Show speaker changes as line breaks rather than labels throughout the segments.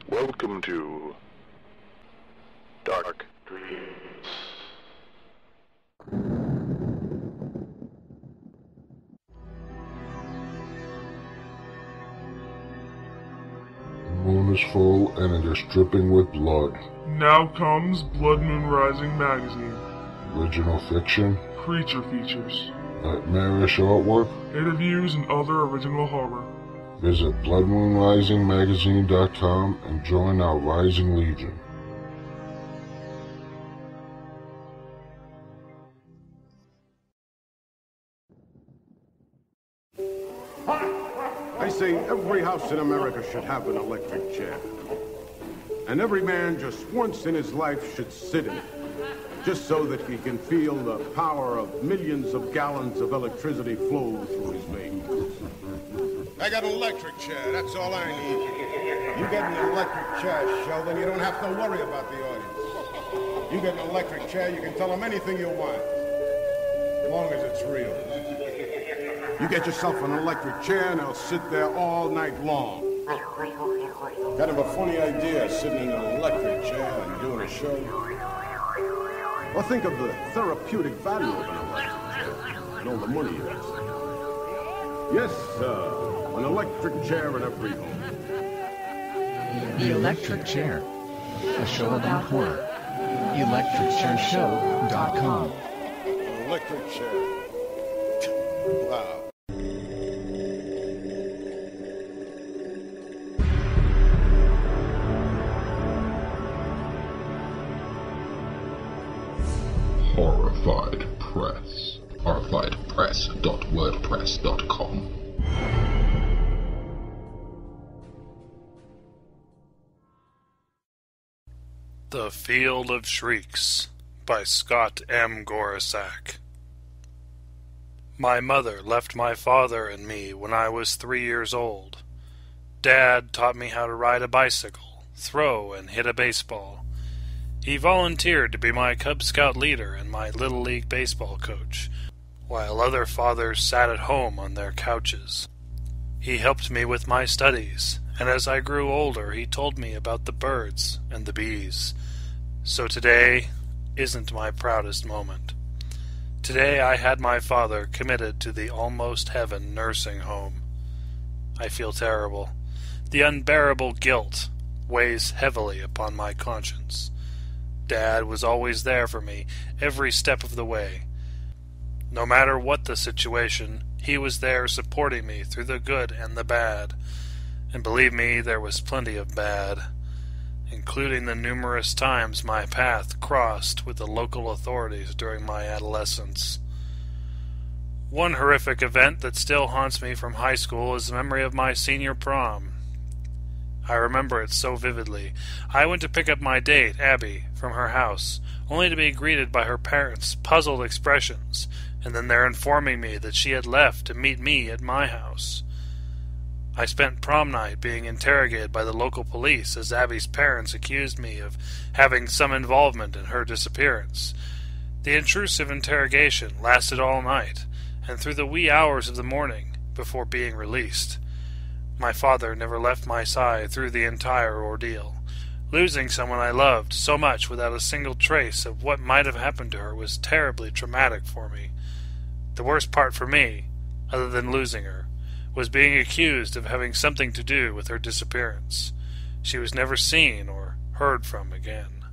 Welcome to Dark Dreams.
The moon is full and it is dripping with blood.
Now comes Blood Moon Rising magazine.
Original fiction,
Creature features,
nightmarish artwork.
interviews, and other original horror.
Visit bloodmoonrisingmagazine.com and join our rising legion.
I say every house in America should have an electric chair. And every man just once in his life should sit in it, just so that he can feel the power of millions of gallons of electricity flow through his veins. I got an electric chair, that's all I need. You get an electric chair, Sheldon, you don't have to worry about the audience. You get an electric chair, you can tell them anything you want, as long as it's real. You get yourself an electric chair and they'll sit there all night long. Kind of a funny idea, sitting in an electric chair and doing a show. Well, think of the therapeutic value of an electric chair and all the money it is. Yes, an electric chair in every home.
The Electric Chair, a show about horror. ElectricChairShow.com.
An electric chair. Wow.
Horrified Press. horrifiedpress.wordpress.com.
The Field of Shrieks by Scott M. Gorisak. My mother left my father and me when I was 3 years old. Dad taught me how to ride a bicycle, throw, and hit a baseball. He volunteered to be my Cub Scout leader and my Little League baseball coach, while other fathers sat at home on their couches. He helped me with my studies, and as I grew older he told me about the birds and the bees. So today isn't my proudest moment. Today I had my father committed to the Almost Heaven nursing home. I feel terrible. The unbearable guilt weighs heavily upon my conscience. Dad was always there for me, every step of the way. No matter what the situation, he was there supporting me through the good and the bad. And believe me, there was plenty of bad, including the numerous times my path crossed with the local authorities during my adolescence. One horrific event that still haunts me from high school is the memory of my senior prom. I remember it so vividly. I went to pick up my date, Abby, from her house, only to be greeted by her parents' puzzled expressions, and then their informing me that she had left to meet me at my house. I spent prom night being interrogated by the local police as Abby's parents accused me of having some involvement in her disappearance. The intrusive interrogation lasted all night, and through the wee hours of the morning, before being released. My father never left my side through the entire ordeal. Losing someone I loved so much without a single trace of what might have happened to her was terribly traumatic for me. The worst part for me, other than losing her, was being accused of having something to do with her disappearance. She was never seen or heard from again.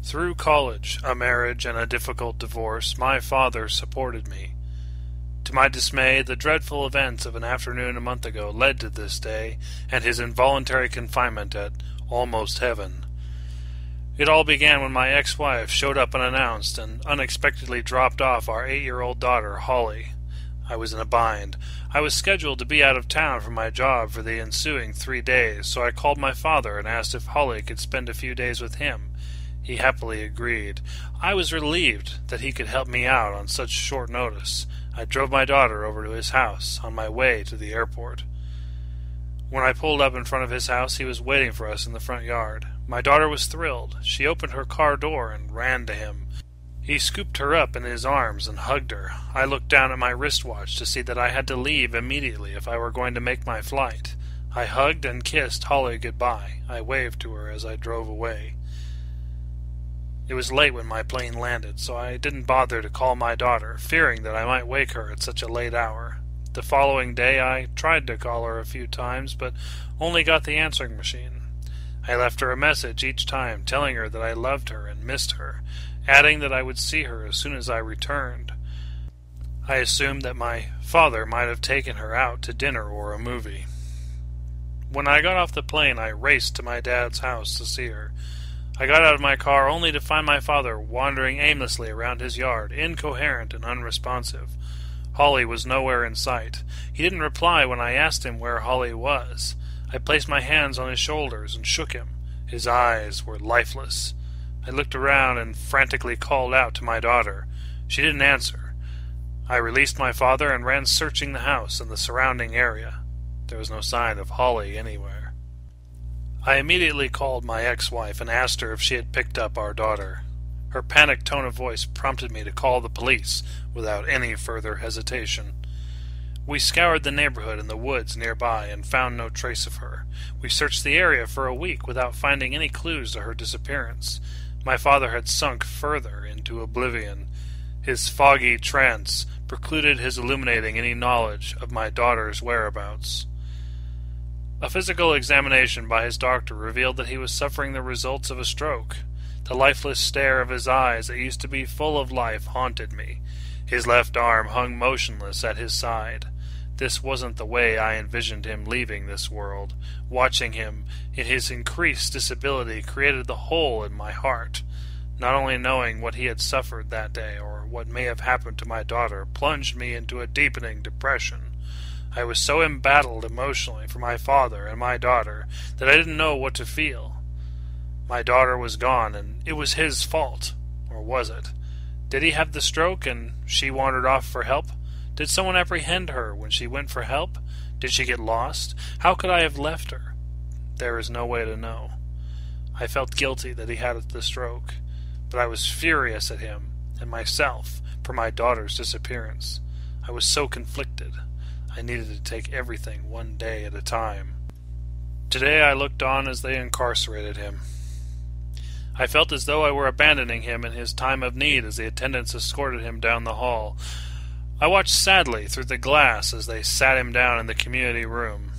Through college, a marriage, and a difficult divorce, my father supported me. To my dismay, the dreadful events of an afternoon a month ago led to this day and his involuntary confinement at Almost Heaven. It all began when my ex-wife showed up unannounced and unexpectedly dropped off our 8-year-old daughter, Holly. I was in a bind. I was scheduled to be out of town for my job for the ensuing 3 days, so I called my father and asked if Holly could spend a few days with him. He happily agreed. I was relieved that he could help me out on such short notice, I drove my daughter over to his house on my way to the airport. When I pulled up in front of his house, he was waiting for us in the front yard. My daughter was thrilled. She opened her car door and ran to him. He scooped her up in his arms and hugged her. I looked down at my wristwatch to see that I had to leave immediately if I were going to make my flight. I hugged and kissed Holly goodbye. I waved to her as I drove away. It was late when my plane landed, so I didn't bother to call my daughter, fearing that I might wake her at such a late hour. The following day I tried to call her a few times, but only got the answering machine. I left her a message each time, telling her that I loved her and missed her, adding that I would see her as soon as I returned. I assumed that my father might have taken her out to dinner or a movie. When I got off the plane, I raced to my dad's house to see her. I got out of my car only to find my father wandering aimlessly around his yard, incoherent and unresponsive. Holly was nowhere in sight. He didn't reply when I asked him where Holly was. I placed my hands on his shoulders and shook him. His eyes were lifeless. I looked around and frantically called out to my daughter. She didn't answer. I released my father and ran searching the house and the surrounding area. There was no sign of Holly anywhere. I immediately called my ex-wife and asked her if she had picked up our daughter. Her panicked tone of voice prompted me to call the police without any further hesitation. We scoured the neighborhood and the woods nearby and found no trace of her. We searched the area for a week without finding any clues to her disappearance. My father had sunk further into oblivion. His foggy trance precluded his illuminating any knowledge of my daughter's whereabouts. A physical examination by his doctor revealed that he was suffering the results of a stroke. The lifeless stare of his eyes that used to be full of life haunted me. His left arm hung motionless at his side. This wasn't the way I envisioned him leaving this world. Watching him in his increased disability created the hole in my heart. Not only knowing what he had suffered that day, or what may have happened to my daughter, plunged me into a deepening depression. I was so embattled emotionally for my father and my daughter that I didn't know what to feel. My daughter was gone, and it was his fault. Or was it? Did he have the stroke, and she wandered off for help? Did someone apprehend her when she went for help? Did she get lost? How could I have left her? There is no way to know. I felt guilty that he had the stroke, but I was furious at him and myself for my daughter's disappearance. I was so conflicted. I needed to take everything one day at a time. Today I looked on as they incarcerated him. I felt as though I were abandoning him in his time of need as the attendants escorted him down the hall. I watched sadly through the glass as they sat him down in the community room.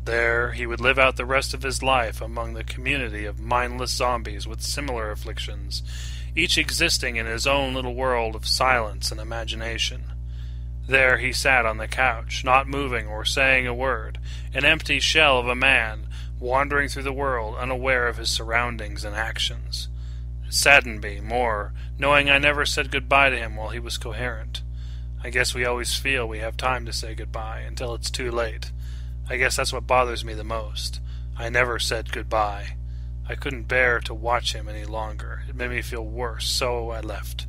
There he would live out the rest of his life among the community of mindless zombies with similar afflictions, each existing in his own little world of silence and imagination. There he sat on the couch, not moving or saying a word, an empty shell of a man, wandering through the world, unaware of his surroundings and actions. It saddened me more, knowing I never said goodbye to him while he was coherent. I guess we always feel we have time to say goodbye until it's too late. I guess that's what bothers me the most. I never said goodbye. I couldn't bear to watch him any longer. It made me feel worse, so I left.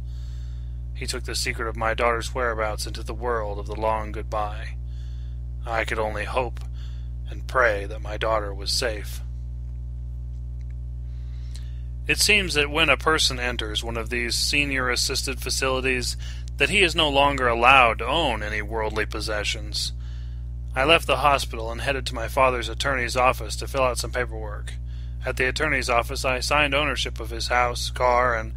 He took the secret of my daughter's whereabouts into the world of the long goodbye. I could only hope and pray that my daughter was safe. It seems that when a person enters one of these senior-assisted facilities, that he is no longer allowed to own any worldly possessions. I left the hospital and headed to my father's attorney's office to fill out some paperwork. At the attorney's office, I signed ownership of his house, car, and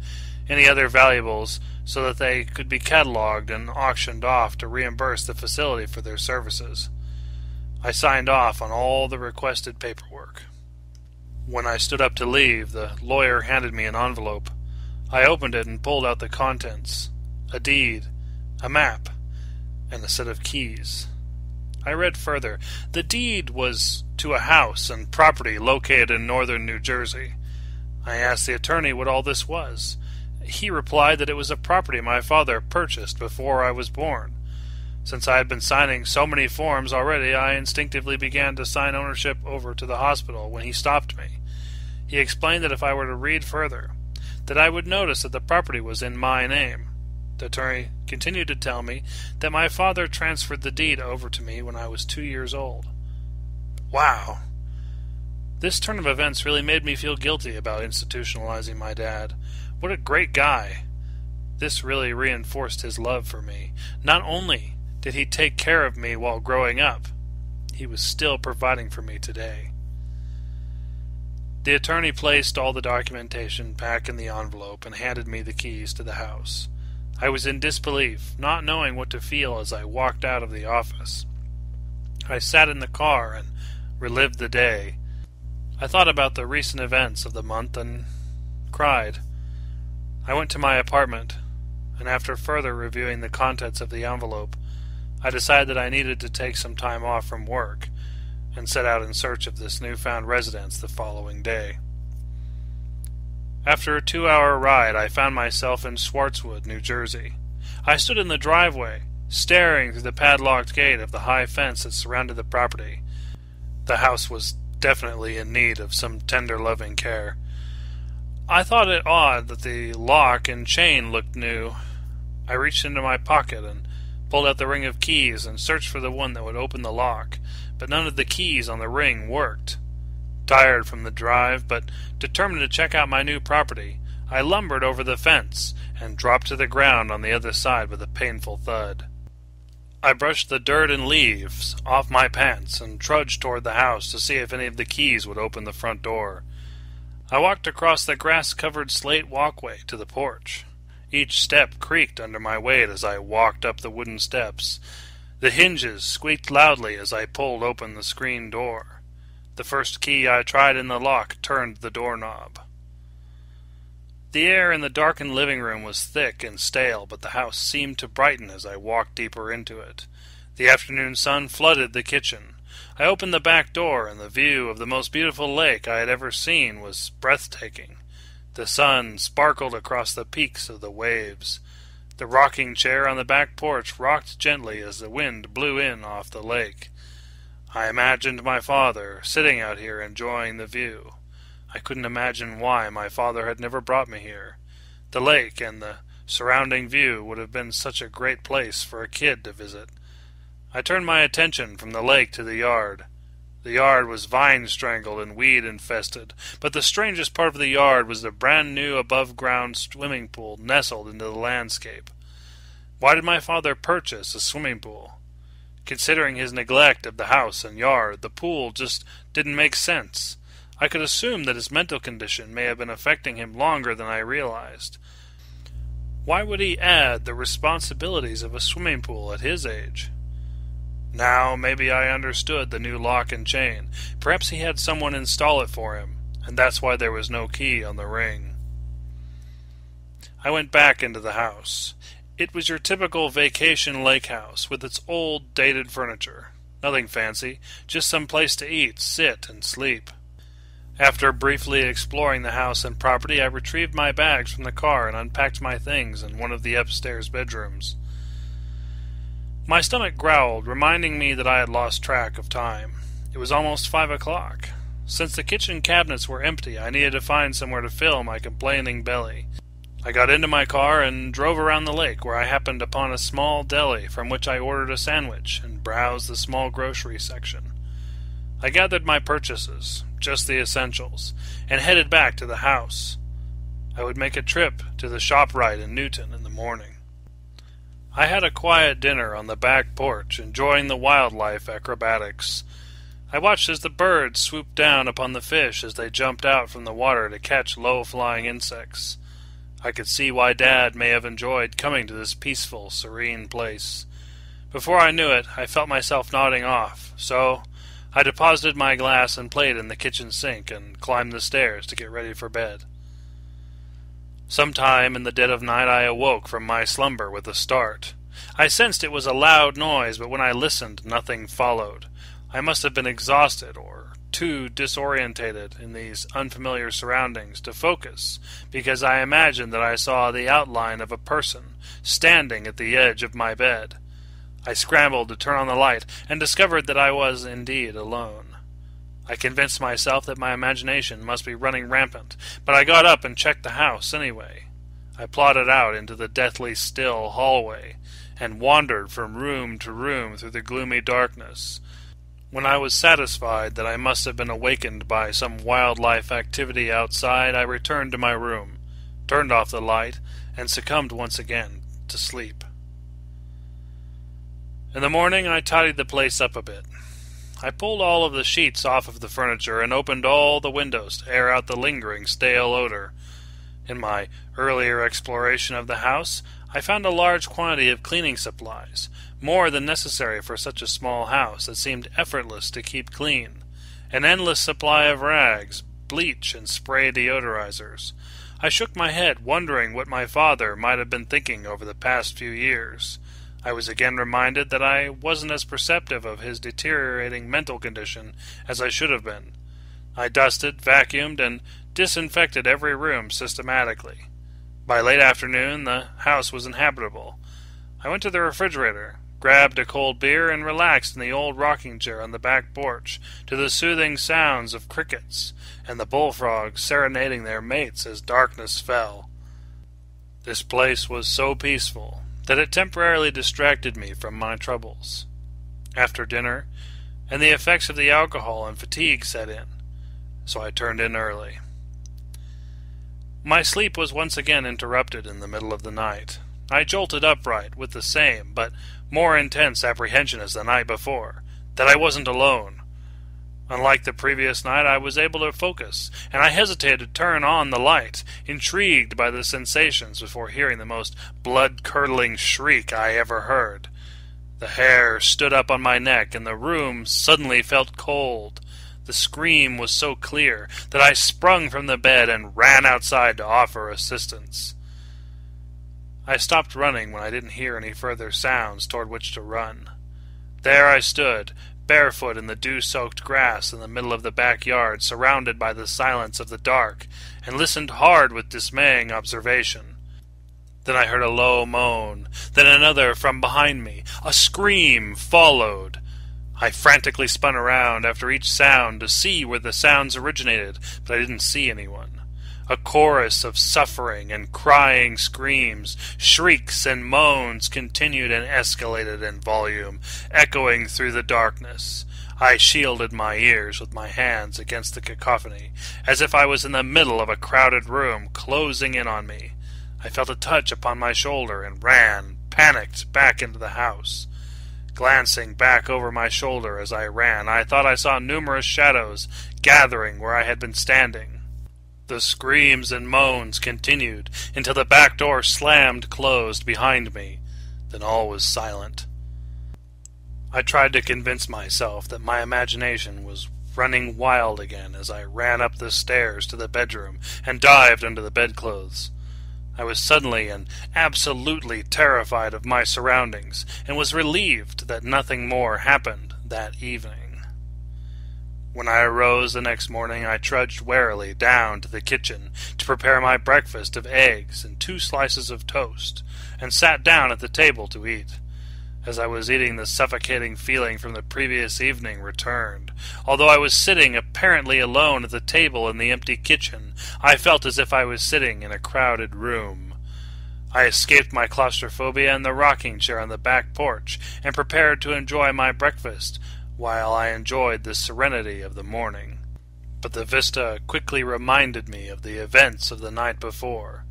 any other valuables so that they could be cataloged and auctioned off to reimburse the facility for their services. I signed off on all the requested paperwork. When I stood up to leave, the lawyer handed me an envelope. I opened it and pulled out the contents: a deed, a map, and a set of keys. I read further. The deed was to a house and property located in northern New Jersey. I asked the attorney what all this was. He replied that it was a property my father purchased before I was born. Since I had been signing so many forms already, I instinctively began to sign ownership over to the hospital when he stopped me. He explained that if I were to read further, that I would notice that the property was in my name. The attorney continued to tell me that my father transferred the deed over to me when I was 2 years old. Wow! This turn of events really made me feel guilty about institutionalizing my dad. What a great guy! This really reinforced his love for me. Not only did he take care of me while growing up, he was still providing for me today. The attorney placed all the documentation back in the envelope and handed me the keys to the house. I was in disbelief, not knowing what to feel as I walked out of the office. I sat in the car and relived the day. I thought about the recent events of the month and cried. I went to my apartment, and after further reviewing the contents of the envelope, I decided that I needed to take some time off from work and set out in search of this newfound residence the following day. After a 2-hour ride, I found myself in Swartzwood, New Jersey. I stood in the driveway, staring through the padlocked gate of the high fence that surrounded the property. The house was definitely in need of some tender, loving care. I thought it odd that the lock and chain looked new. I reached into my pocket and pulled out the ring of keys and searched for the one that would open the lock, but none of the keys on the ring worked. Tired from the drive, but determined to check out my new property, I lumbered over the fence and dropped to the ground on the other side with a painful thud. I brushed the dirt and leaves off my pants and trudged toward the house to see if any of the keys would open the front door. I walked across the grass-covered slate walkway to the porch. Each step creaked under my weight as I walked up the wooden steps. The hinges squeaked loudly as I pulled open the screen door. The first key I tried in the lock turned the doorknob. The air in the darkened living room was thick and stale, but the house seemed to brighten as I walked deeper into it. The afternoon sun flooded the kitchen. I opened the back door, and the view of the most beautiful lake I had ever seen was breathtaking. The sun sparkled across the peaks of the waves. The rocking chair on the back porch rocked gently as the wind blew in off the lake. I imagined my father sitting out here enjoying the view. I couldn't imagine why my father had never brought me here. The lake and the surrounding view would have been such a great place for a kid to visit. I turned my attention from the lake to the yard. The yard was vine-strangled and weed-infested, but the strangest part of the yard was the brand-new above-ground swimming pool nestled into the landscape. Why did my father purchase a swimming pool? Considering his neglect of the house and yard, the pool just didn't make sense. I could assume that his mental condition may have been affecting him longer than I realized. Why would he add the responsibilities of a swimming pool at his age? Now, maybe I understood the new lock and chain. Perhaps he had someone install it for him, and that's why there was no key on the ring. I went back into the house. It was your typical vacation lake house with its old, dated furniture. Nothing fancy, just some place to eat, sit, and sleep. After briefly exploring the house and property, I retrieved my bags from the car and unpacked my things in one of the upstairs bedrooms. My stomach growled, reminding me that I had lost track of time. It was almost 5 o'clock. Since the kitchen cabinets were empty, I needed to find somewhere to fill my complaining belly. I got into my car and drove around the lake, where I happened upon a small deli from which I ordered a sandwich and browsed the small grocery section. I gathered my purchases, just the essentials, and headed back to the house. I would make a trip to the ShopRite in Newton in the morning. I had a quiet dinner on the back porch, enjoying the wildlife acrobatics. I watched as the birds swooped down upon the fish as they jumped out from the water to catch low-flying insects. I could see why Dad may have enjoyed coming to this peaceful, serene place. Before I knew it, I felt myself nodding off, so I deposited my glass and plate in the kitchen sink and climbed the stairs to get ready for bed. Sometime in the dead of night I awoke from my slumber with a start. I sensed it was a loud noise, but when I listened, nothing followed. I must have been exhausted or too disorientated in these unfamiliar surroundings to focus, because I imagined that I saw the outline of a person standing at the edge of my bed. I scrambled to turn on the light and discovered that I was indeed alone. I convinced myself that my imagination must be running rampant, but I got up and checked the house anyway. I plodded out into the deathly still hallway, and wandered from room to room through the gloomy darkness. When I was satisfied that I must have been awakened by some wildlife activity outside, I returned to my room, turned off the light, and succumbed once again to sleep. In the morning I tidied the place up a bit. I pulled all of the sheets off of the furniture and opened all the windows to air out the lingering stale odor. In my earlier exploration of the house, I found a large quantity of cleaning supplies, more than necessary for such a small house that seemed effortless to keep clean, an endless supply of rags, bleach, and spray deodorizers. I shook my head, wondering what my father might have been thinking over the past few years. I was again reminded that I wasn't as perceptive of his deteriorating mental condition as I should have been. I dusted, vacuumed, and disinfected every room systematically. By late afternoon, the house was inhabitable. I went to the refrigerator, grabbed a cold beer, and relaxed in the old rocking chair on the back porch to the soothing sounds of crickets and the bullfrogs serenading their mates as darkness fell. This place was so peaceful that it temporarily distracted me from my troubles. After dinner, and the effects of the alcohol and fatigue set in, so I turned in early. My sleep was once again interrupted in the middle of the night. I jolted upright with the same, but more intense apprehension as the night before, that I wasn't alone. Unlike the previous night, I was able to focus, and I hesitated to turn on the light, intrigued by the sensations before hearing the most blood-curdling shriek I ever heard. The hair stood up on my neck, and the room suddenly felt cold. The scream was so clear that I sprung from the bed and ran outside to offer assistance. I stopped running when I didn't hear any further sounds toward which to run. There I stood, barefoot in the dew-soaked grass in the middle of the backyard, surrounded by the silence of the dark, and listened hard with dismaying observation. Then I heard a low moan, then another from behind me. A scream followed. I frantically spun around after each sound to see where the sounds originated, but I didn't see anyone. A chorus of suffering and crying screams, shrieks and moans continued and escalated in volume, echoing through the darkness. I shielded my ears with my hands against the cacophony, as if I was in the middle of a crowded room closing in on me. I felt a touch upon my shoulder and ran, panicked, back into the house. Glancing back over my shoulder as I ran, I thought I saw numerous shadows gathering where I had been standing. The screams and moans continued until the back door slammed closed behind me. Then all was silent. I tried to convince myself that my imagination was running wild again as I ran up the stairs to the bedroom and dived under the bedclothes. I was suddenly and absolutely terrified of my surroundings, and was relieved that nothing more happened that evening. When I arose the next morning, I trudged warily down to the kitchen to prepare my breakfast of eggs and 2 slices of toast, and sat down at the table to eat. As I was eating, the suffocating feeling from the previous evening returned. Although I was sitting apparently alone at the table in the empty kitchen, I felt as if I was sitting in a crowded room. I escaped my claustrophobia in the rocking chair on the back porch, and prepared to enjoy my breakfast, while I enjoyed the serenity of the morning. But the vista quickly reminded me of the events of the night before.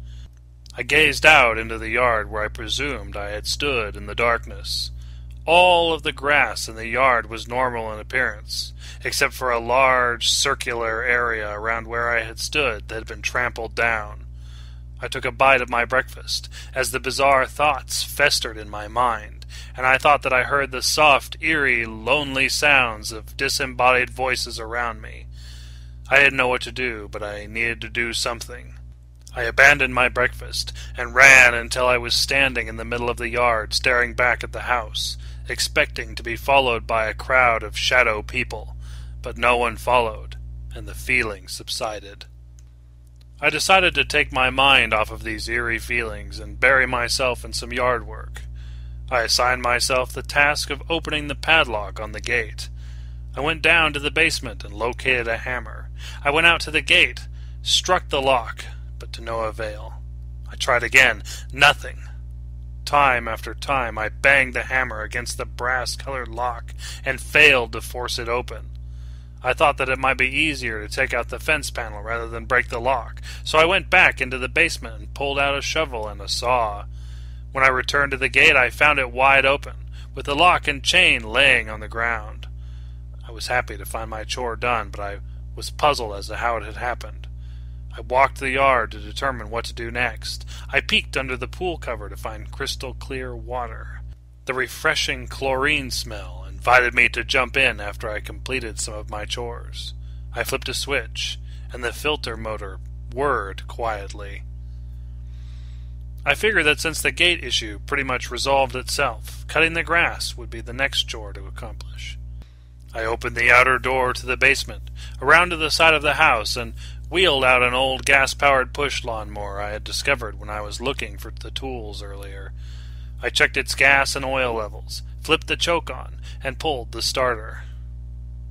I gazed out into the yard where I presumed I had stood in the darkness. All of the grass in the yard was normal in appearance, except for a large circular area around where I had stood that had been trampled down. I took a bite of my breakfast, as the bizarre thoughts festered in my mind, and I thought that I heard the soft, eerie, lonely sounds of disembodied voices around me. I didn't know what to do, but I needed to do something. I abandoned my breakfast, and ran until I was standing in the middle of the yard, staring back at the house, expecting to be followed by a crowd of shadow people, but no one followed, and the feeling subsided. I decided to take my mind off of these eerie feelings and bury myself in some yard work. I assigned myself the task of opening the padlock on the gate. I went down to the basement and located a hammer. I went out to the gate, struck the lock, but to no avail. I tried again. Nothing. Time after time, I banged the hammer against the brass-colored lock and failed to force it open. I thought that it might be easier to take out the fence panel rather than break the lock, so I went back into the basement and pulled out a shovel and a saw. When I returned to the gate, I found it wide open, with the lock and chain laying on the ground. I was happy to find my chore done, but I was puzzled as to how it had happened. I walked the yard to determine what to do next. I peeked under the pool cover to find crystal clear water. The refreshing chlorine smell invited me to jump in after I completed some of my chores. I flipped a switch, and the filter motor whirred quietly. I figured that since the gate issue pretty much resolved itself, cutting the grass would be the next chore to accomplish. I opened the outer door to the basement, around to the side of the house, and wheeled out an old gas-powered push lawnmower I had discovered when I was looking for the tools earlier. I checked its gas and oil levels, flipped the choke on, and pulled the starter.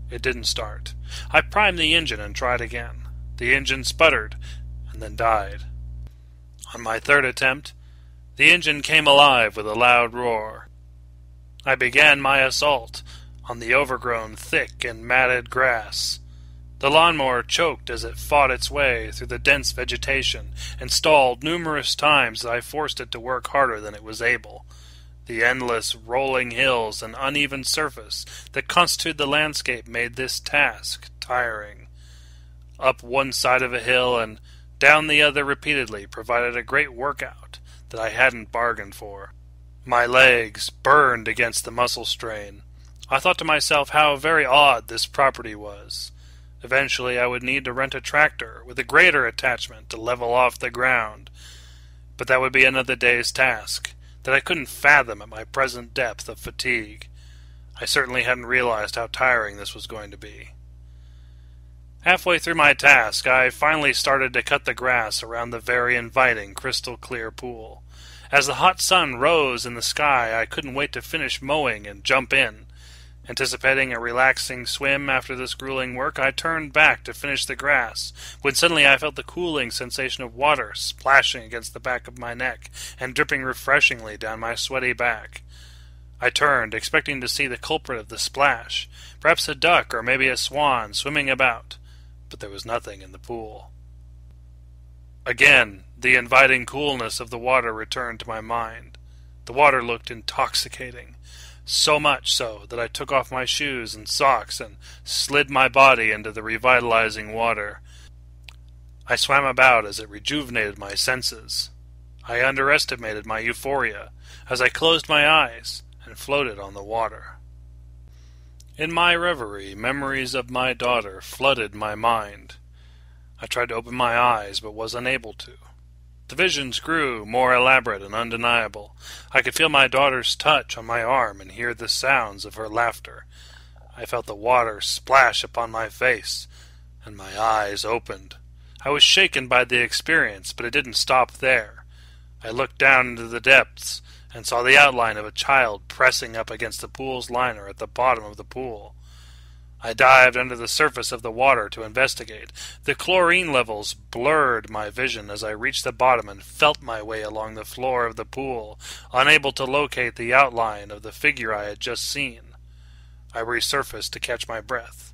It didn't start. I primed the engine and tried again. The engine sputtered, and then died. On my third attempt, the engine came alive with a loud roar. I began my assault on the overgrown, thick, and matted grass. The lawnmower choked as it fought its way through the dense vegetation and stalled numerous times as I forced it to work harder than it was able. The endless rolling hills and uneven surface that constituted the landscape made this task tiring. Up one side of a hill and down the other repeatedly provided a great workout that I hadn't bargained for. My legs burned against the muscle strain. I thought to myself how very odd this property was. Eventually I would need to rent a tractor with a greater attachment to level off the ground. But that would be another day's task that I couldn't fathom at my present depth of fatigue. I certainly hadn't realized how tiring this was going to be. Halfway through my task, I finally started to cut the grass around the very inviting crystal-clear pool. As the hot sun rose in the sky, I couldn't wait to finish mowing and jump in. Anticipating a relaxing swim after this grueling work, I turned back to finish the grass, when suddenly I felt the cooling sensation of water splashing against the back of my neck and dripping refreshingly down my sweaty back. I turned, expecting to see the culprit of the splash, perhaps a duck or maybe a swan swimming about, but there was nothing in the pool. Again, the inviting coolness of the water returned to my mind. The water looked intoxicating. So much so that I took off my shoes and socks and slid my body into the revitalizing water. I swam about as it rejuvenated my senses. I underestimated my euphoria as I closed my eyes and floated on the water. In my reverie, memories of my daughter flooded my mind. I tried to open my eyes but was unable to. The visions grew more elaborate and undeniable. I could feel my daughter's touch on my arm and hear the sounds of her laughter. I felt the water splash upon my face, and my eyes opened. I was shaken by the experience, but it didn't stop there. I looked down into the depths and saw the outline of a child pressing up against the pool's liner at the bottom of the pool. I dived under the surface of the water to investigate. The chlorine levels blurred my vision as I reached the bottom and felt my way along the floor of the pool, unable to locate the outline of the figure I had just seen. I resurfaced to catch my breath.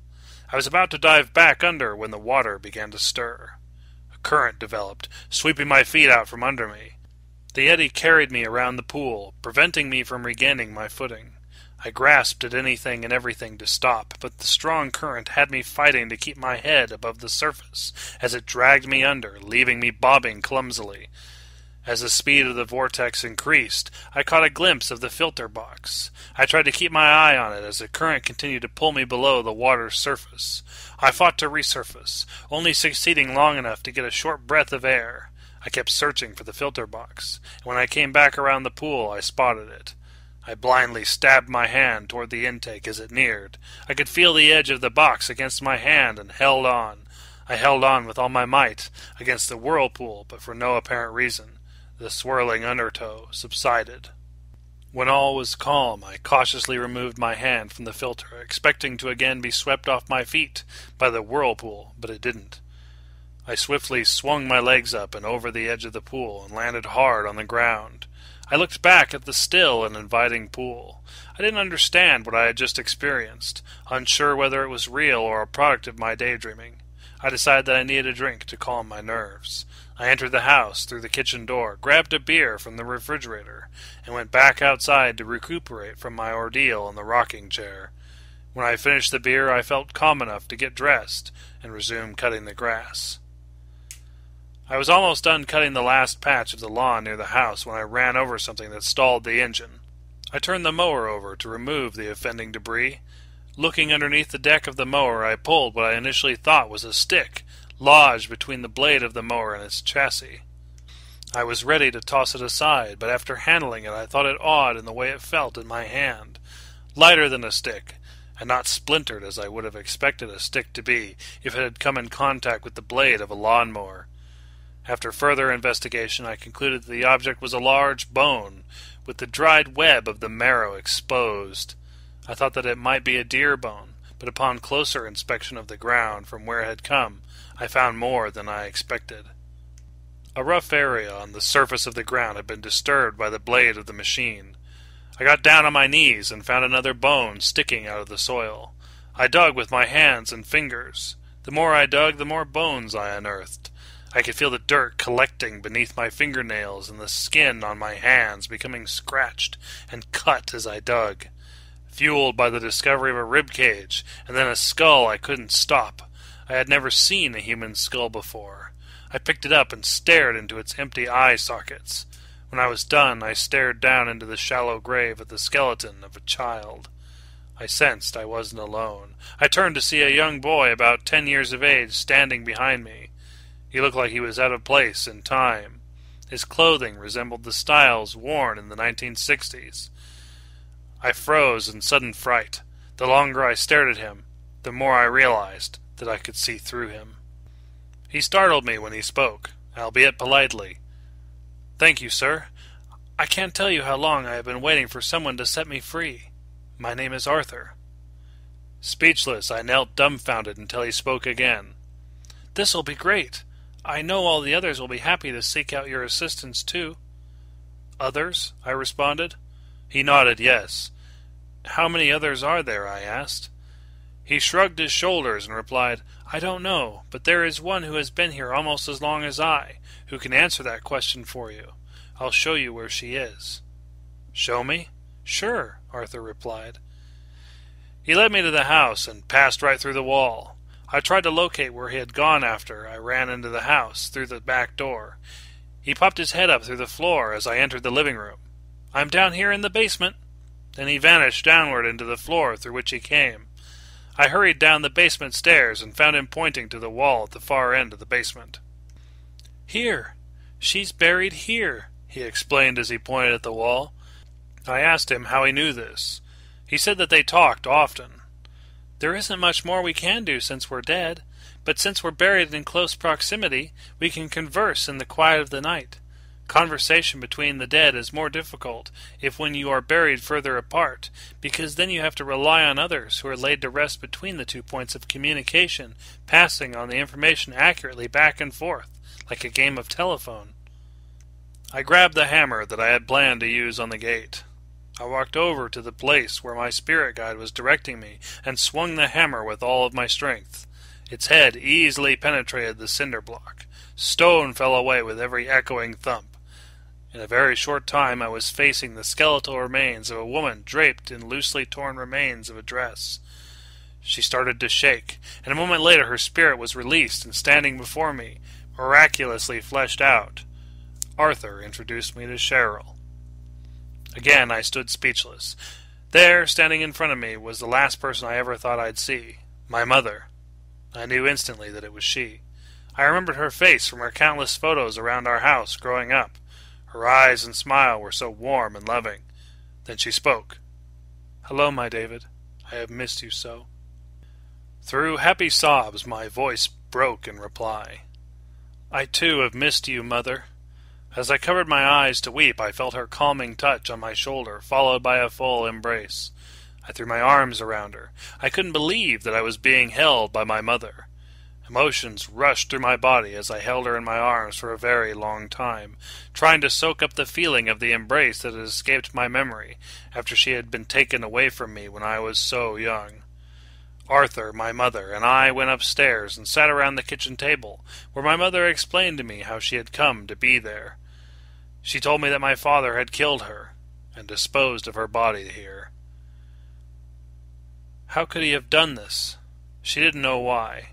I was about to dive back under when the water began to stir. A current developed, sweeping my feet out from under me. The eddy carried me around the pool, preventing me from regaining my footing. I grasped at anything and everything to stop, but the strong current had me fighting to keep my head above the surface as it dragged me under, leaving me bobbing clumsily. As the speed of the vortex increased, I caught a glimpse of the filter box. I tried to keep my eye on it as the current continued to pull me below the water's surface. I fought to resurface, only succeeding long enough to get a short breath of air. I kept searching for the filter box, and when I came back around the pool, I spotted it. I blindly stabbed my hand toward the intake as it neared. I could feel the edge of the box against my hand and held on. I held on with all my might against the whirlpool, but for no apparent reason. The swirling undertow subsided. When all was calm, I cautiously removed my hand from the filter, expecting to again be swept off my feet by the whirlpool, but it didn't. I swiftly swung my legs up and over the edge of the pool and landed hard on the ground. I looked back at the still and inviting pool. I didn't understand what I had just experienced, unsure whether it was real or a product of my daydreaming. I decided that I needed a drink to calm my nerves. I entered the house through the kitchen door, grabbed a beer from the refrigerator, and went back outside to recuperate from my ordeal in the rocking chair. When I finished the beer, I felt calm enough to get dressed and resume cutting the grass. I was almost done cutting the last patch of the lawn near the house when I ran over something that stalled the engine. I turned the mower over to remove the offending debris. Looking underneath the deck of the mower, I pulled what I initially thought was a stick, lodged between the blade of the mower and its chassis. I was ready to toss it aside, but after handling it I thought it odd in the way it felt in my hand. Lighter than a stick, and not splintered as I would have expected a stick to be if it had come in contact with the blade of a lawnmower. After further investigation, I concluded that the object was a large bone, with the dried web of the marrow exposed. I thought that it might be a deer bone, but upon closer inspection of the ground from where it had come, I found more than I expected. A rough area on the surface of the ground had been disturbed by the blade of the machine. I got down on my knees and found another bone sticking out of the soil. I dug with my hands and fingers. The more I dug, the more bones I unearthed. I could feel the dirt collecting beneath my fingernails and the skin on my hands becoming scratched and cut as I dug. Fueled by the discovery of a rib cage and then a skull, I couldn't stop. I had never seen a human skull before. I picked it up and stared into its empty eye sockets. When I was done, I stared down into the shallow grave at the skeleton of a child. I sensed I wasn't alone. I turned to see a young boy about 10 years of age standing behind me. He looked like he was out of place in time. His clothing resembled the styles worn in the 1960s. I froze in sudden fright. The longer I stared at him, the more I realized that I could see through him. He startled me when he spoke, albeit politely. "Thank you, sir. I can't tell you how long I have been waiting for someone to set me free. My name is Arthur." Speechless, I knelt dumbfounded until he spoke again. "This'll be great. I know all the others will be happy to seek out your assistance, too." "Others?" I responded. He nodded yes. "How many others are there?" I asked. He shrugged his shoulders and replied, "I don't know, but there is one who has been here almost as long as I, who can answer that question for you. I'll show you where she is." "Show me?" "Sure," Arthur replied. He led me to the house and passed right through the wall. I tried to locate where he had gone after I ran into the house through the back door. He popped his head up through the floor as I entered the living room. "I'm down here in the basement." Then he vanished downward into the floor through which he came. I hurried down the basement stairs and found him pointing to the wall at the far end of the basement. "Here. She's buried here," he explained as he pointed at the wall. I asked him how he knew this. He said that they talked often. "There isn't much more we can do since we're dead, but since we're buried in close proximity, we can converse in the quiet of the night. Conversation between the dead is more difficult when you are buried further apart, because then you have to rely on others who are laid to rest between the 2 points of communication, passing on the information accurately back and forth, like a game of telephone." I grabbed the hammer that I had planned to use on the gate. I walked over to the place where my spirit guide was directing me and swung the hammer with all of my strength. Its head easily penetrated the cinder block. Stone fell away with every echoing thump. In a very short time I was facing the skeletal remains of a woman draped in loosely torn remains of a dress. She started to shake, and a moment later her spirit was released and standing before me, miraculously fleshed out. Arthur introduced me to Cheryl. Again I stood speechless. There, standing in front of me, was the last person I ever thought I'd see, my mother. I knew instantly that it was she. I remembered her face from her countless photos around our house growing up. Her eyes and smile were so warm and loving. Then she spoke. "Hello, my David. I have missed you so." Through happy sobs my voice broke in reply. "I too have missed you, Mother." As I covered my eyes to weep, I felt her calming touch on my shoulder, followed by a full embrace. I threw my arms around her. I couldn't believe that I was being held by my mother. Emotions rushed through my body as I held her in my arms for a very long time, trying to soak up the feeling of the embrace that had escaped my memory after she had been taken away from me when I was so young. Arthur, my mother, and I went upstairs and sat around the kitchen table, where my mother explained to me how she had come to be there. She told me that my father had killed her and disposed of her body here. How could he have done this? She didn't know why.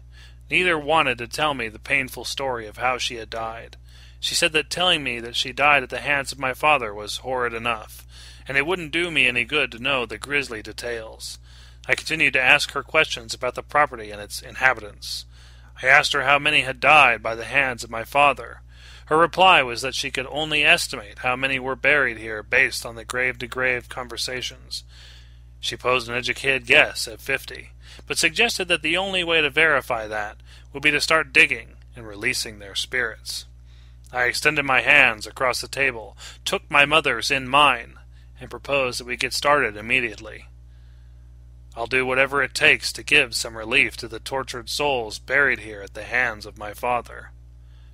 Neither wanted to tell me the painful story of how she had died. She said that telling me that she died at the hands of my father was horrid enough, and it wouldn't do me any good to know the grisly details. I continued to ask her questions about the property and its inhabitants. I asked her how many had died by the hands of my father. Her reply was that she could only estimate how many were buried here based on the grave-to-grave conversations. She posed an educated guess at 50, but suggested that the only way to verify that would be to start digging and releasing their spirits. I extended my hands across the table, took my mother's in mine, and proposed that we get started immediately. I'll do whatever it takes to give some relief to the tortured souls buried here at the hands of my father.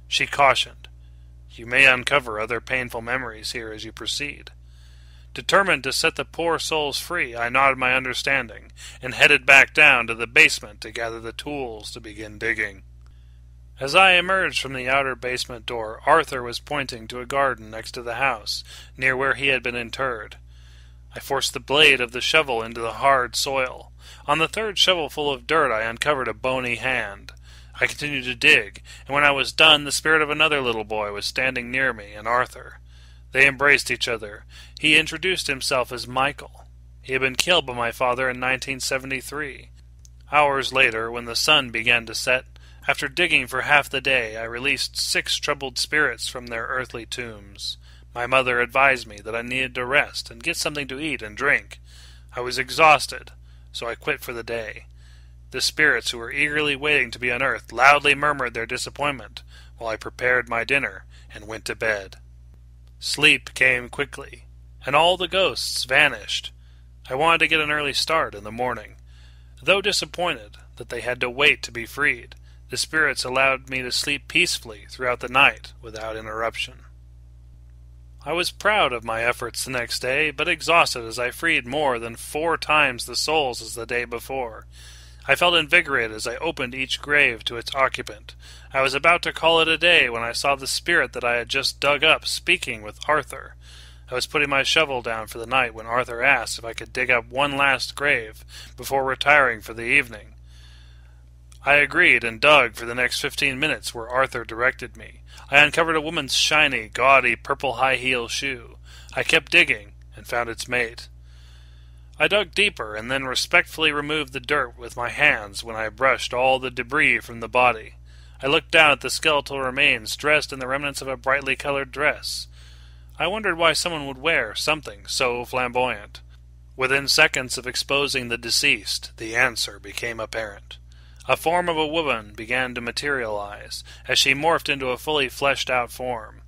She cautioned, "You may uncover other painful memories here as you proceed." Determined to set the poor souls free, I nodded my understanding, and headed back down to the basement to gather the tools to begin digging. As I emerged from the outer basement door, Arthur was pointing to a garden next to the house, near where he had been interred. I forced the blade of the shovel into the hard soil. On the third shovelful of dirt I uncovered a bony hand. I continued to dig, and when I was done, the spirit of another little boy was standing near me and Arthur. They embraced each other. He introduced himself as Michael. He had been killed by my father in 1973. Hours later, when the sun began to set, after digging for half the day, I released 6 troubled spirits from their earthly tombs. My mother advised me that I needed to rest and get something to eat and drink. I was exhausted, so I quit for the day. The spirits who were eagerly waiting to be unearthed loudly murmured their disappointment, while I prepared my dinner and went to bed. Sleep came quickly, and all the ghosts vanished. I wanted to get an early start in the morning. Though disappointed that they had to wait to be freed, the spirits allowed me to sleep peacefully throughout the night without interruption. I was proud of my efforts the next day, but exhausted as I freed more than 4 times the souls as the day before. I felt invigorated as I opened each grave to its occupant. I was about to call it a day when I saw the spirit that I had just dug up speaking with Arthur. I was putting my shovel down for the night when Arthur asked if I could dig up one last grave before retiring for the evening. I agreed and dug for the next 15 minutes where Arthur directed me. I uncovered a woman's shiny, gaudy, purple high-heel shoe. I kept digging and found its mate. I dug deeper and then respectfully removed the dirt with my hands when I brushed all the debris from the body. I looked down at the skeletal remains dressed in the remnants of a brightly colored dress. I wondered why someone would wear something so flamboyant. Within seconds of exposing the deceased, the answer became apparent. A form of a woman began to materialize as she morphed into a fully fleshed-out form.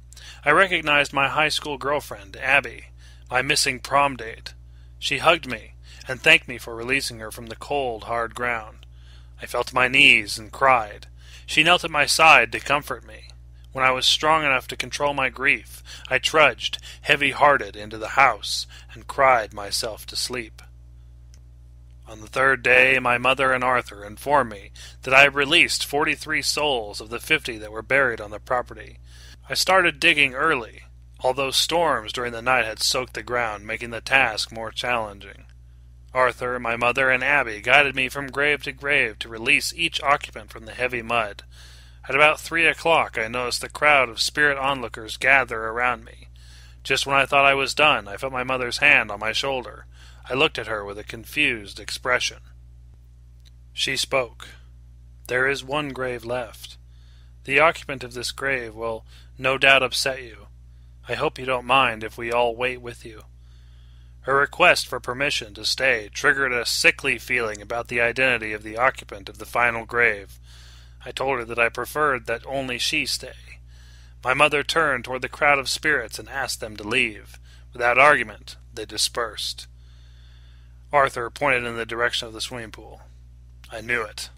I recognized my high school girlfriend, Abby, my missing prom date. She hugged me and thanked me for releasing her from the cold, hard ground. I fell to my knees and cried. She knelt at my side to comfort me. When I was strong enough to control my grief, I trudged, heavy-hearted, into the house and cried myself to sleep. On the 3rd day, my mother and Arthur informed me that I had released 43 souls of the 50 that were buried on the property. I started digging early, although storms during the night had soaked the ground, making the task more challenging. Arthur, my mother, and Abby guided me from grave to grave to release each occupant from the heavy mud. At about 3 o'clock, I noticed the crowd of spirit onlookers gather around me. Just when I thought I was done, I felt my mother's hand on my shoulder. I looked at her with a confused expression. She spoke. "There is one grave left. The occupant of this grave will no doubt upset you. I hope you don't mind if we all wait with you." Her request for permission to stay triggered a sickly feeling about the identity of the occupant of the final grave. I told her that I preferred that only she stay. My mother turned toward the crowd of spirits and asked them to leave. Without argument, they dispersed. Arthur pointed in the direction of the swimming pool. I knew it.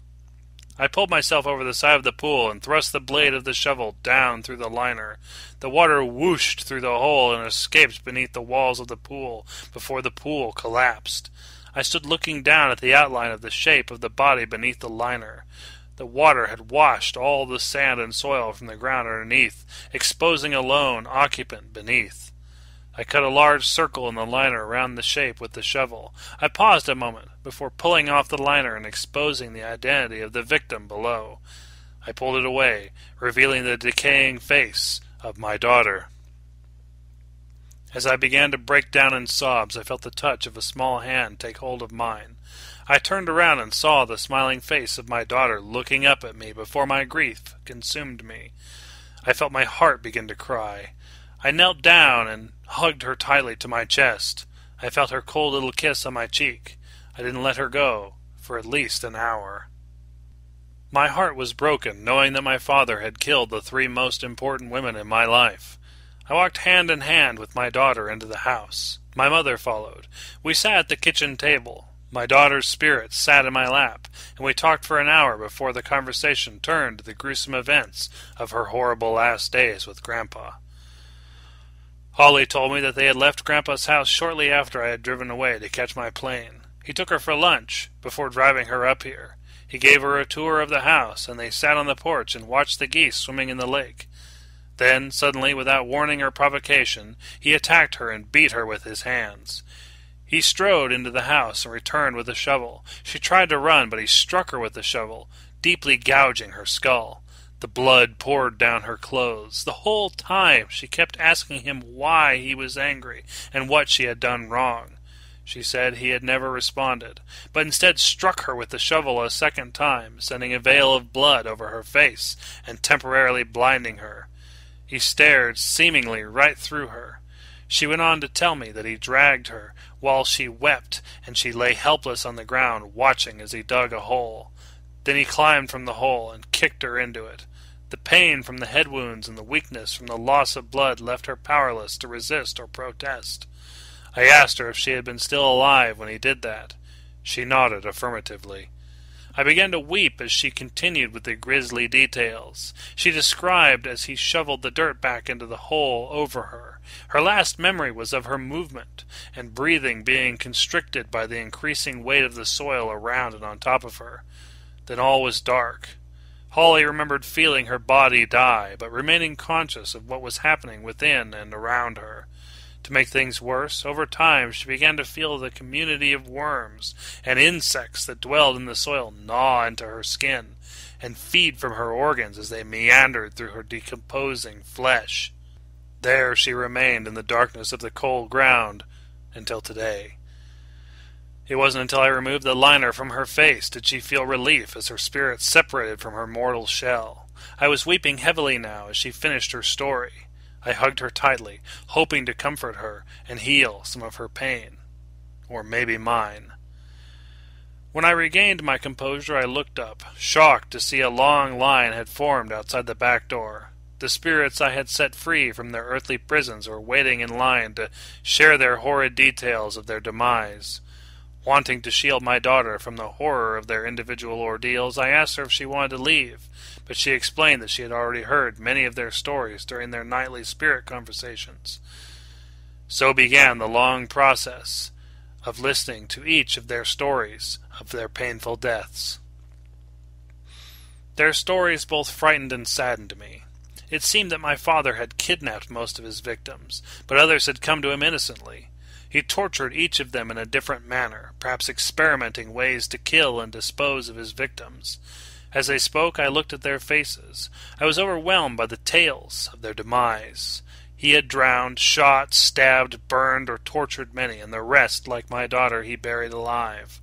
I pulled myself over the side of the pool and thrust the blade of the shovel down through the liner. The water whooshed through the hole and escaped beneath the walls of the pool before the pool collapsed. I stood looking down at the outline of the shape of the body beneath the liner. The water had washed all the sand and soil from the ground underneath, exposing a lone occupant beneath. I cut a large circle in the liner around the shape with the shovel. I paused a moment before pulling off the liner and exposing the identity of the victim below. I pulled it away, revealing the decaying face of my daughter. As I began to break down in sobs, I felt the touch of a small hand take hold of mine. I turned around and saw the smiling face of my daughter looking up at me before my grief consumed me. I felt my heart begin to cry. I knelt down and hugged her tightly to my chest. I felt her cold little kiss on my cheek. I didn't let her go for at least an hour. My heart was broken, knowing that my father had killed the 3 most important women in my life. I walked hand in hand with my daughter into the house. My mother followed. We sat at the kitchen table. My daughter's spirit sat in my lap, and we talked for an hour before the conversation turned to the gruesome events of her horrible last days with Grandpa. Holly told me that they had left Grandpa's house shortly after I had driven away to catch my plane. He took her for lunch before driving her up here. He gave her a tour of the house, and they sat on the porch and watched the geese swimming in the lake. Then, suddenly, without warning or provocation, he attacked her and beat her with his hands. He strode into the house and returned with a shovel. She tried to run, but he struck her with the shovel, deeply gouging her skull. The blood poured down her clothes. The whole time she kept asking him why he was angry and what she had done wrong. She said he had never responded, but instead struck her with the shovel a second time, sending a veil of blood over her face and temporarily blinding her. He stared seemingly right through her. She went on to tell me that he dragged her while she wept, and she lay helpless on the ground watching as he dug a hole. Then he climbed from the hole and kicked her into it. The pain from the head wounds and the weakness from the loss of blood left her powerless to resist or protest. I asked her if she had been still alive when he did that. She nodded affirmatively. I began to weep as she continued with the grisly details. She described as he shoveled the dirt back into the hole over her. Her last memory was of her movement and breathing being constricted by the increasing weight of the soil around and on top of her. Then all was dark. Holly remembered feeling her body die, but remaining conscious of what was happening within and around her. To make things worse, over time she began to feel the community of worms and insects that dwelled in the soil gnaw into her skin and feed from her organs as they meandered through her decomposing flesh. There she remained in the darkness of the cold ground until today. It wasn't until I removed the liner from her face did she feel relief as her spirit separated from her mortal shell. I was weeping heavily now as she finished her story. I hugged her tightly, hoping to comfort her and heal some of her pain. Or maybe mine. When I regained my composure, I looked up, shocked to see a long line had formed outside the back door. The spirits I had set free from their earthly prisons were waiting in line to share their horrid details of their demise. Wanting to shield my daughter from the horror of their individual ordeals, I asked her if she wanted to leave, but she explained that she had already heard many of their stories during their nightly spirit conversations. So began the long process of listening to each of their stories of their painful deaths. Their stories both frightened and saddened me. It seemed that my father had kidnapped most of his victims, but others had come to him innocently. He tortured each of them in a different manner, perhaps experimenting ways to kill and dispose of his victims. As they spoke, I looked at their faces. I was overwhelmed by the tales of their demise. He had drowned, shot, stabbed, burned, or tortured many, and the rest, like my daughter, he buried alive.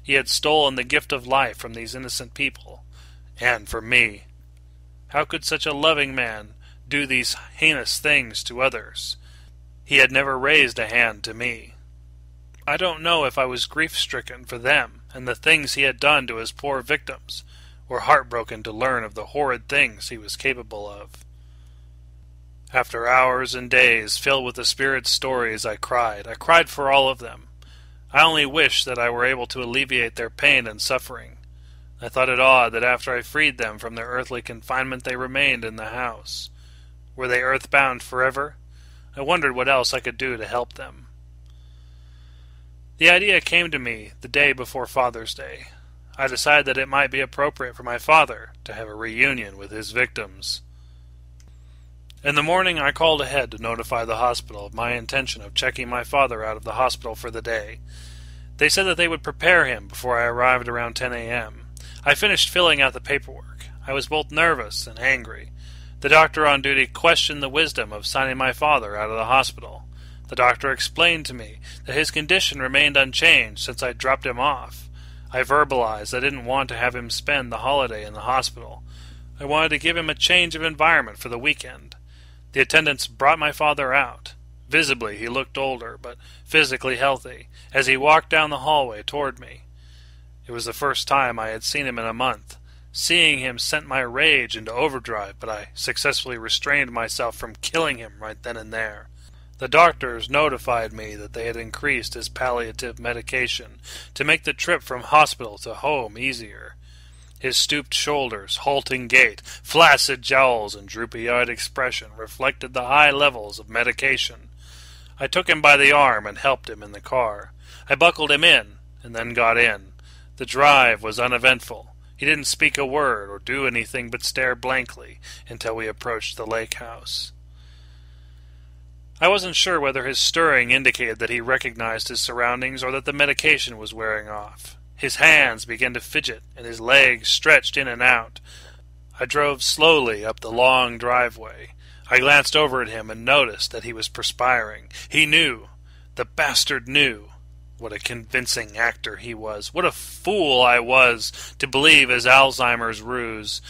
He had stolen the gift of life from these innocent people, and from me. How could such a loving man do these heinous things to others? He had never raised a hand to me. I don't know if I was grief-stricken for them and the things he had done to his poor victims, or heartbroken to learn of the horrid things he was capable of. After hours and days filled with the spirit's stories, I cried. I cried for all of them. I only wished that I were able to alleviate their pain and suffering. I thought it odd that after I freed them from their earthly confinement they remained in the house. Were they earthbound forever? I wondered what else I could do to help them. The idea came to me the day before Father's Day. I decided that it might be appropriate for my father to have a reunion with his victims. In the morning I called ahead to notify the hospital of my intention of checking my father out of the hospital for the day. They said that they would prepare him before I arrived around 10 a.m. I finished filling out the paperwork. I was both nervous and angry. The doctor on duty questioned the wisdom of signing my father out of the hospital. The doctor explained to me that his condition remained unchanged since I dropped him off. I verbalized I didn't want to have him spend the holiday in the hospital. I wanted to give him a change of environment for the weekend. The attendants brought my father out. Visibly, he looked older, but physically healthy, as he walked down the hallway toward me. It was the first time I had seen him in a month. Seeing him sent my rage into overdrive, but I successfully restrained myself from killing him right then and there. The doctors notified me that they had increased his palliative medication to make the trip from hospital to home easier. His stooped shoulders, halting gait, flaccid jowls, and droopy-eyed expression reflected the high levels of medication. I took him by the arm and helped him in the car. I buckled him in, and then got in. The drive was uneventful. He didn't speak a word or do anything but stare blankly until we approached the lake house. I wasn't sure whether his stirring indicated that he recognized his surroundings or that the medication was wearing off. His hands began to fidget, and his legs stretched in and out. I drove slowly up the long driveway. I glanced over at him and noticed that he was perspiring. He knew. The bastard knew. What a convincing actor he was. What a fool I was to believe his Alzheimer's ruse.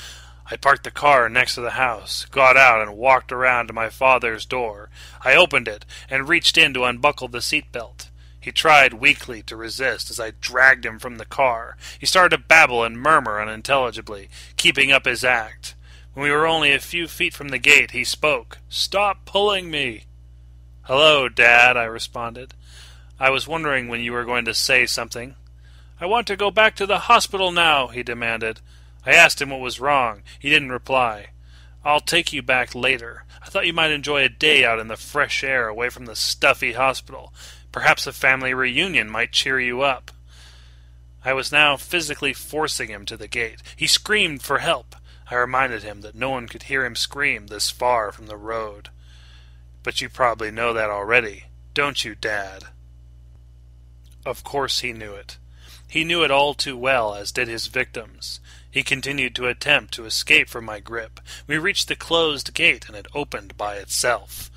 I parked the car next to the house, got out, and walked around to my father's door. I opened it and reached in to unbuckle the seatbelt. He tried weakly to resist as I dragged him from the car. He started to babble and murmur unintelligibly, keeping up his act. When we were only a few feet from the gate, he spoke. "Stop pulling me." "Hello, Dad," I responded. "I was wondering when you were going to say something." "I want to go back to the hospital now," he demanded. I asked him what was wrong. He didn't reply. "I'll take you back later. I thought you might enjoy a day out in the fresh air away from the stuffy hospital. Perhaps a family reunion might cheer you up." I was now physically forcing him to the gate. He screamed for help. I reminded him that no one could hear him scream this far from the road. "But you probably know that already, don't you, Dad?" Of course he knew it. He knew it all too well, as did his victims. He continued to attempt to escape from my grip. We reached the closed gate, and it opened by itself.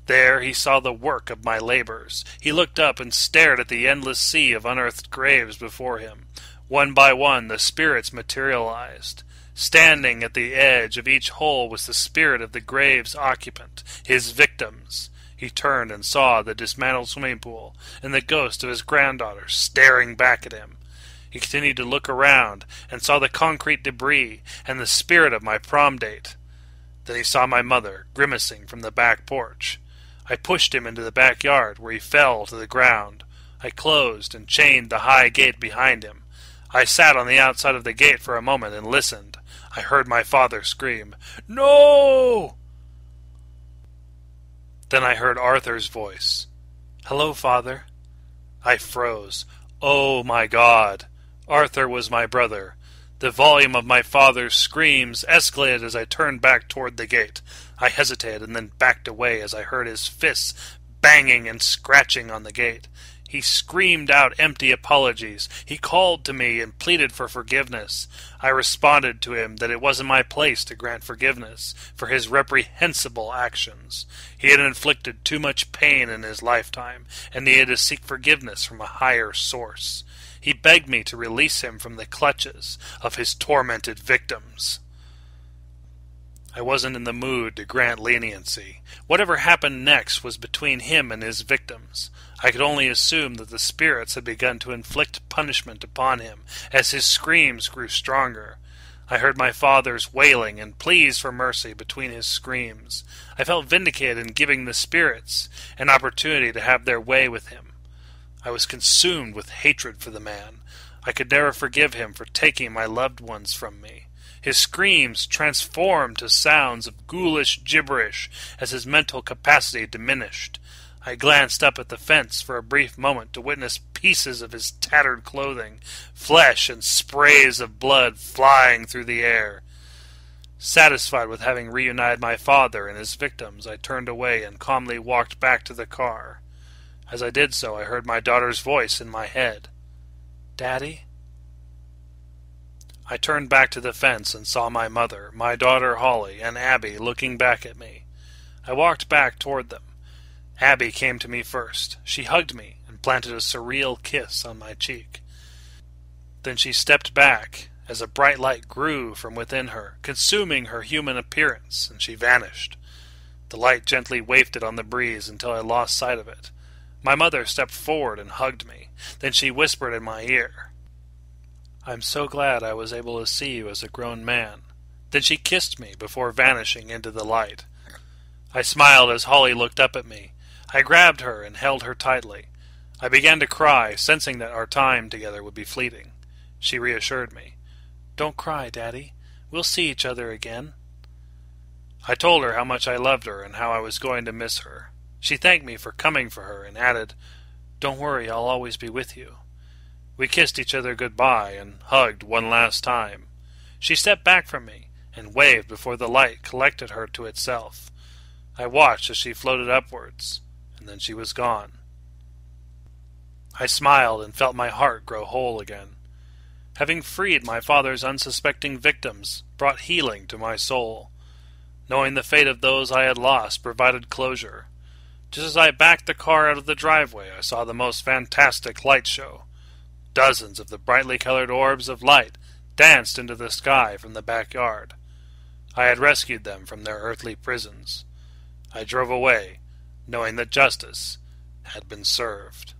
There he saw the work of my labors. He looked up and stared at the endless sea of unearthed graves before him. One by one the spirits materialized. Standing at the edge of each hole was the spirit of the grave's occupant, his victims. He turned and saw the dismantled swimming pool and the ghost of his granddaughter staring back at him. He continued to look around and saw the concrete debris and the spirit of my prom date. Then he saw my mother grimacing from the back porch. I pushed him into the backyard, where he fell to the ground. I closed and chained the high gate behind him. I sat on the outside of the gate for a moment and listened. I heard my father scream, "No!" Then I heard Arthur's voice. "Hello, Father." I froze. Oh my God! Arthur was my brother. The volume of my father's screams escalated as I turned back toward the gate. I hesitated and then backed away as I heard his fists banging and scratching on the gate. He screamed out empty apologies. He called to me and pleaded for forgiveness. I responded to him that it wasn't my place to grant forgiveness for his reprehensible actions. He had inflicted too much pain in his lifetime, and he had to seek forgiveness from a higher source. He begged me to release him from the clutches of his tormented victims. I wasn't in the mood to grant leniency. Whatever happened next was between him and his victims. I could only assume that the spirits had begun to inflict punishment upon him as his screams grew stronger. I heard my father's wailing and pleas for mercy between his screams. I felt vindicated in giving the spirits an opportunity to have their way with him. I was consumed with hatred for the man. I could never forgive him for taking my loved ones from me. His screams transformed to sounds of ghoulish gibberish as his mental capacity diminished. I glanced up at the fence for a brief moment to witness pieces of his tattered clothing, flesh and sprays of blood flying through the air. Satisfied with having reunited my father and his victims, I turned away and calmly walked back to the car. As I did so, I heard my daughter's voice in my head. "Daddy?" I turned back to the fence and saw my mother, my daughter Holly, and Abby looking back at me. I walked back toward them. Abby came to me first. She hugged me and planted a surreal kiss on my cheek. Then she stepped back as a bright light grew from within her, consuming her human appearance, and she vanished. The light gently wafted on the breeze until I lost sight of it. My mother stepped forward and hugged me. Then she whispered in my ear, "I'm so glad I was able to see you as a grown man." Then she kissed me before vanishing into the light. I smiled as Holly looked up at me. I grabbed her and held her tightly. I began to cry, sensing that our time together would be fleeting. She reassured me. "Don't cry, Daddy. We'll see each other again." I told her how much I loved her and how I was going to miss her. She thanked me for coming for her and added, "Don't worry, I'll always be with you." We kissed each other goodbye and hugged one last time. She stepped back from me and waved before the light collected her to itself. I watched as she floated upwards, and then she was gone. I smiled and felt my heart grow whole again. Having freed my father's unsuspecting victims brought healing to my soul. Knowing the fate of those I had lost provided closure. Just as I backed the car out of the driveway, I saw the most fantastic light show. Dozens of the brightly colored orbs of light danced into the sky from the backyard. I had rescued them from their earthly prisons. I drove away, knowing that justice had been served.